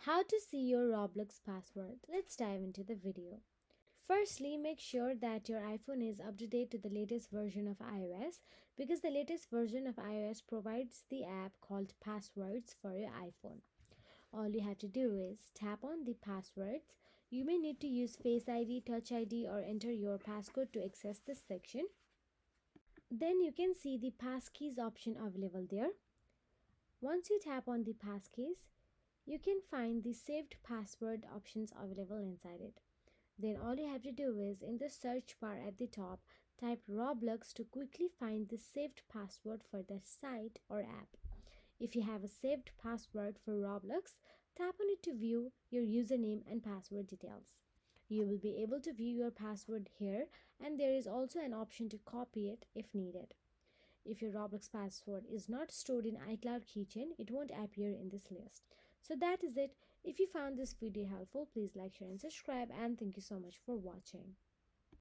How to see your Roblox password. Let's dive into the video. Firstly, make sure that your iPhone is up to date to the latest version of iOS because the latest version of iOS provides the app called Passwords for your iPhone. All you have to do is tap on the passwords. You may need to use Face ID, Touch ID, or enter your passcode to access this section. Then you can see the passkeys option available there. Once you tap on the passkeys, you can find the saved password options available inside it. Then all you have to do is in the search bar at the top, type Roblox to quickly find the saved password for the site or app. If you have a saved password for Roblox, tap on it to view your username and password details. You will be able to view your password here, and there is also an option to copy it if needed. If your Roblox password is not stored in iCloud Keychain, it won't appear in this list. So that is it. If you found this video helpful, please like, share and subscribe, and thank you so much for watching.